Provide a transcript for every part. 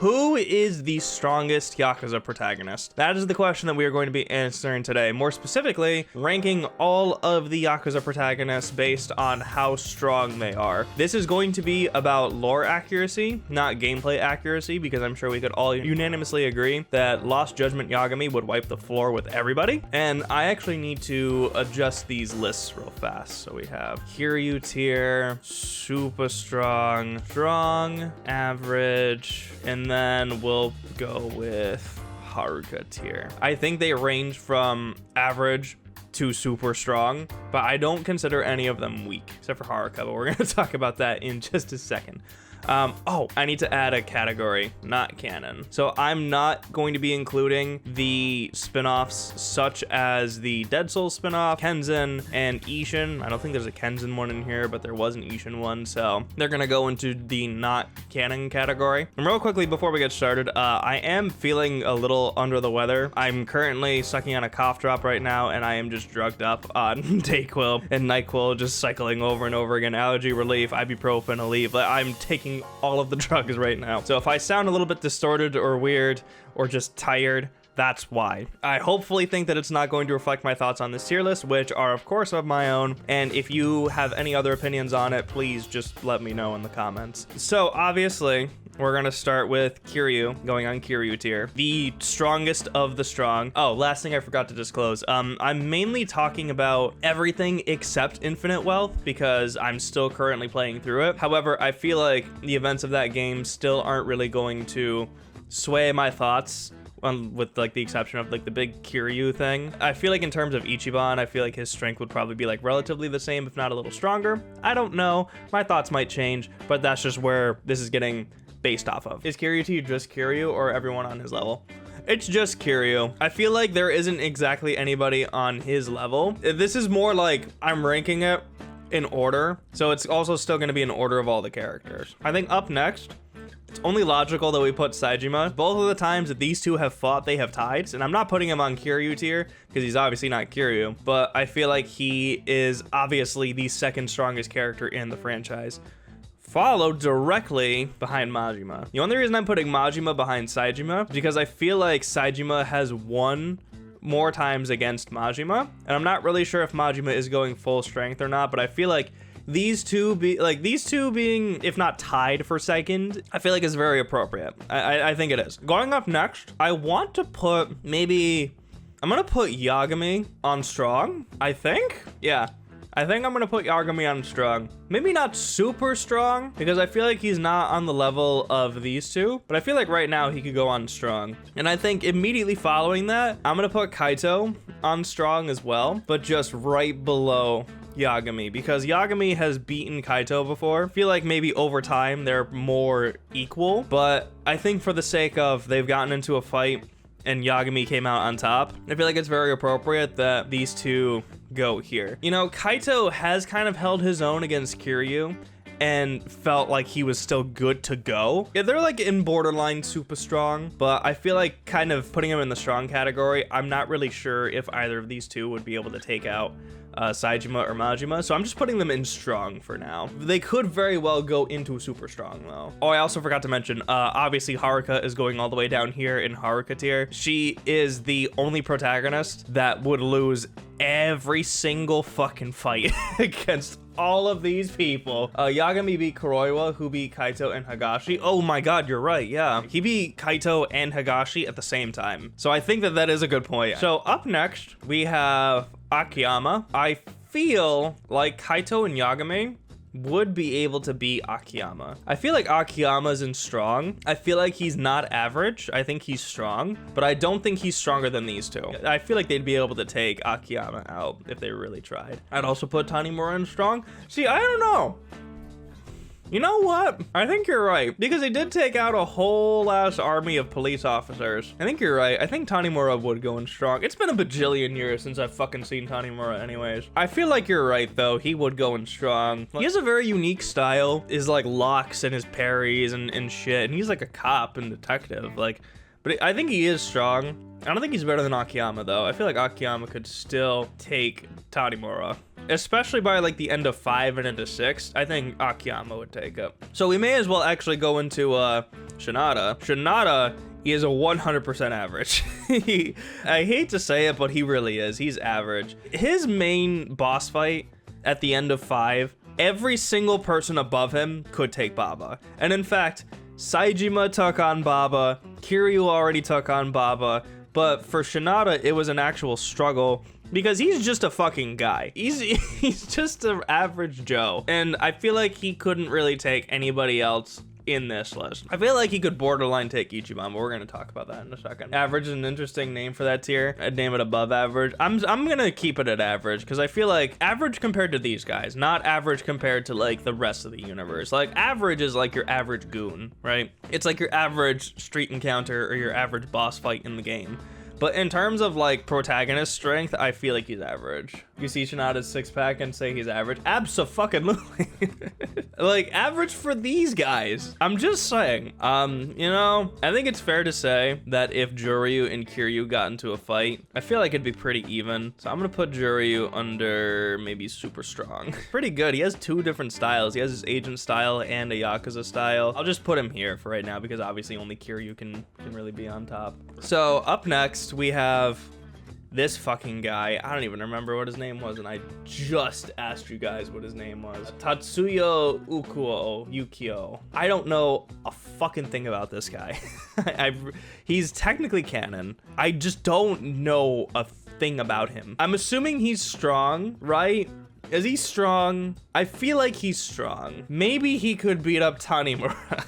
Who is the strongest Yakuza protagonist? That is the question that we are going to be answering today. More specifically, ranking all of the Yakuza protagonists based on how strong they are. This is going to be about lore accuracy, not gameplay accuracy, because I'm sure we could all unanimously agree that Lost Judgment Yagami would wipe the floor with everybody. And I actually need to adjust these lists real fast. So we have Kiryu tier, super strong, strong, average, and then we'll go with Haruka tier. I think they range from average to super strong, but I don't consider any of them weak, except for Haruka, but we're gonna talk about that in just a second. Oh, I need to add a category, not canon. So I'm not going to be including the spin-offs such as the Dead Souls spin-off, Kenzin, and Ishin. I don't think there's a Kenzin one in here, but there was an Ishin one, so they're gonna go into the not canon category. And real quickly before we get started, I am feeling a little under the weather. I'm currently sucking on a cough drop right now, and I am just drugged up on Dayquil and NyQuil, just cycling over and over again. Allergy relief, ibuprofen, Aleve. I'm taking all of the drugs right now. So if I sound a little bit distorted or weird or just tired, that's why. I hopefully think that it's not going to reflect my thoughts on this tier list, which are of course of my own. And if you have any other opinions on it, please just let me know in the comments. So obviously, we're gonna start with Kiryu, going on Kiryu tier, the strongest of the strong. Oh, last thing I forgot to disclose. I'm mainly talking about everything except Infinite Wealth because I'm still currently playing through it. However, I feel like the events of that game still aren't really going to sway my thoughts, with like the exception of like the big Kiryu thing. I feel like in terms of Ichiban, I feel like his strength would probably be like relatively the same, if not a little stronger. I don't know. My thoughts might change, but that's just where this is getting based off of. Is Kiryu to you just Kiryu or everyone on his level? It's just Kiryu. I feel like there isn't exactly anybody on his level. This is more like I'm ranking it in order, so it's also still going to be in order of all the characters. I think up next, it's only logical that we put Saejima. Both of the times that these two have fought, they have tied, and I'm not putting him on Kiryu tier because he's obviously not Kiryu, but I feel like he is obviously the second strongest character in the franchise, followed directly behind Majima. The only reason I'm putting Majima behind Saejima is because I feel like Saejima has won more times against Majima, and I'm not really sure if Majima is going full strength or not, but I feel like these two being, if not tied for second, I feel like is very appropriate. I think it is. Going up next, I want to put I'm gonna put Yagami on strong, I think. Yeah. I think I'm gonna put Yagami on strong. Maybe not super strong, because I feel like he's not on the level of these two, but I feel like right now he could go on strong. And I think immediately following that, I'm gonna put Kaito on strong as well, but just right below Yagami, because Yagami has beaten Kaito before. I feel like maybe over time they're more equal, but I think for the sake of they've gotten into a fight and Yagami came out on top, I feel like it's very appropriate that these two go here. You know, Kaito has kind of held his own against Kiryu and felt like he was still good to go. Yeah, they're like in borderline super strong, but I feel like kind of putting him in the strong category, I'm not really sure if either of these two would be able to take out Saejima or Majima, so I'm just putting them in strong for now. They could very well go into super strong though. Oh, I also forgot to mention, obviously Haruka is going all the way down here in Haruka tier. She is the only protagonist that would lose every single fucking fight against all of these people. Yagami beat Kuroiwa, who beat Kaito and Higashi. Oh my god, you're right, yeah. He beat Kaito and Higashi at the same time. So I think that that is a good point. So up next, we have Akiyama. I feel like Kaito and Yagami would be able to beat Akiyama. I feel like Akiyama's in strong. I feel like he's not average. I think he's strong, but I don't think he's stronger than these two. I feel like they'd be able to take Akiyama out if they really tried. I'd also put Tanimura in strong. See, I don't know. You know what? I think you're right, because he did take out a whole ass army of police officers. I think you're right. I think Tanimura would go in strong. It's been a bajillion years since I've fucking seen Tanimura anyways. I feel like you're right though. He would go in strong. He has a very unique style, his like locks and his parries and shit. And he's like a cop and detective. Like, but I think he is strong. I don't think he's better than Akiyama though. I feel like Akiyama could still take Tanimura. especially by like the end of 5 and into 6, I think Akiyama would take it. So we may as well actually go into Shinada. Shinada is a 100% average. I hate to say it, but he really is. He's average. His main boss fight at the end of 5, every single person above him could take Baba. And in fact, Saejima took on Baba, Kiryu already took on Baba, but for Shinada, it was an actual struggle because he's just a fucking guy. He's just an average Joe. And I feel like he couldn't really take anybody else in this list. I feel like he could borderline take Ichiban, but we're gonna talk about that in a second. Average is an interesting name for that tier. I'd name it above average. I'm gonna keep it at average because I feel like average compared to these guys, not average compared to like the rest of the universe. Like average is like your average goon, right? It's like your average street encounter or your average boss fight in the game. But in terms of like protagonist strength, I feel like he's average. You see Shinada's 6-pack and say he's average? Abso-fucking-lutely. Like average for these guys. I'm just saying, you know, I think it's fair to say that if Joryu and Kiryu got into a fight, I feel like it'd be pretty even. So I'm gonna put Joryu under maybe super strong. Pretty good. He has 2 different styles. He has his agent style and a Yakuza style. I'll just put him here for right now because obviously only Kiryu can really be on top. So up next, we have this fucking guy. I don't even remember what his name was, and I just asked you guys what his name was. Tatsuya Yukio. I don't know a fucking thing about this guy. He's technically canon. I just don't know a thing about him. I'm assuming he's strong, right? Is he strong? I feel like he's strong. Maybe he could beat up Tanimura.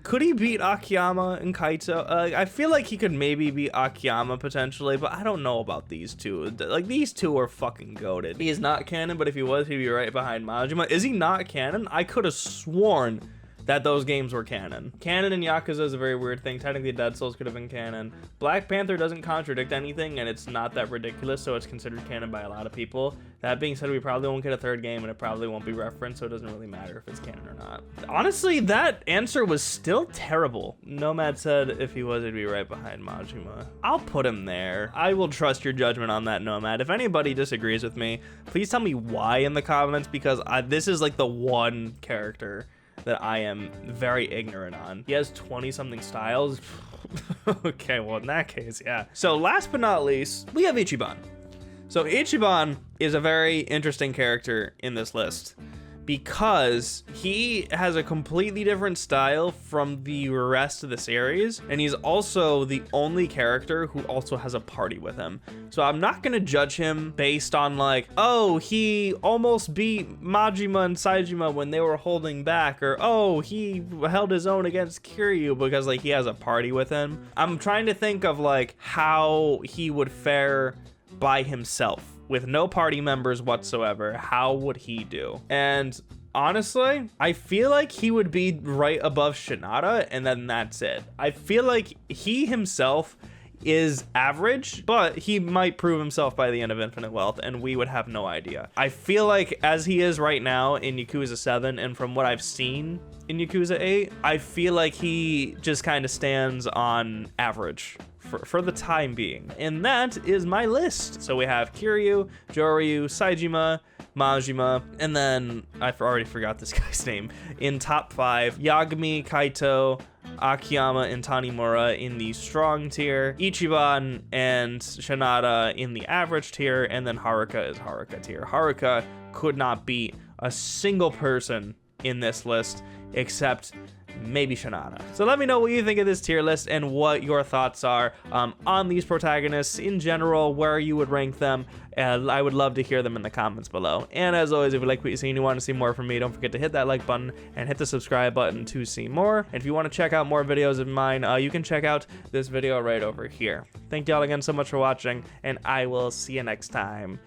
Could he beat Akiyama and Kaito? I feel like he could maybe beat Akiyama potentially, but I don't know about these two. Like, these two are fucking goated. He is not canon, but if he was, he'd be right behind Majima. Is he not canon? I could have sworn that those games were canon. Canon in Yakuza is a very weird thing. Technically, Dead Souls could have been canon. Black Panther doesn't contradict anything, and it's not that ridiculous, so it's considered canon by a lot of people. That being said, we probably won't get a 3rd game, and it probably won't be referenced, so it doesn't really matter if it's canon or not. Honestly, that answer was still terrible. Nomad said if he was, he'd be right behind Majima. I'll put him there. I will trust your judgment on that, Nomad. If anybody disagrees with me, please tell me why in the comments, because this is like the one character that I am very ignorant on. He has 20-something styles. Okay, well, in that case, yeah. So last but not least, we have Ichiban. So Ichiban is a very interesting character in this list because he has a completely different style from the rest of the series, and he's also the only character who also has a party with him. So I'm not gonna judge him based on like, oh, he almost beat Majima and Saejima when they were holding back, or oh, he held his own against Kiryu because like he has a party with him. I'm trying to think of like how he would fare by himself with no party members whatsoever. How would he do? And honestly, I feel like he would be right above Shinada, and then that's it. I feel like he himself is average, but he might prove himself by the end of Infinite Wealth, and we would have no idea. I feel like as he is right now in Yakuza 7, and from what I've seen in Yakuza 8, I feel like he just kind of stands on average for the time being. And that is my list. So we have Kiryu, Joryu, Saejima, Majima, and then I already forgot this guy's name. In top 5, Yagami, Kaito, Akiyama, and Tanimura in the strong tier, Ichiban and Shinada in the average tier, and then Haruka is Haruka tier. Haruka could not beat a single person in this list except maybe Shinada. So let me know what you think of this tier list and what your thoughts are on these protagonists in general, where you would rank them. I would love to hear them in the comments below. And as always, if you like what you see and you want to see more from me, don't forget to hit that like button and hit the subscribe button to see more. And if you want to check out more videos of mine, you can check out this video right over here. Thank y'all again so much for watching, and I will see you next time.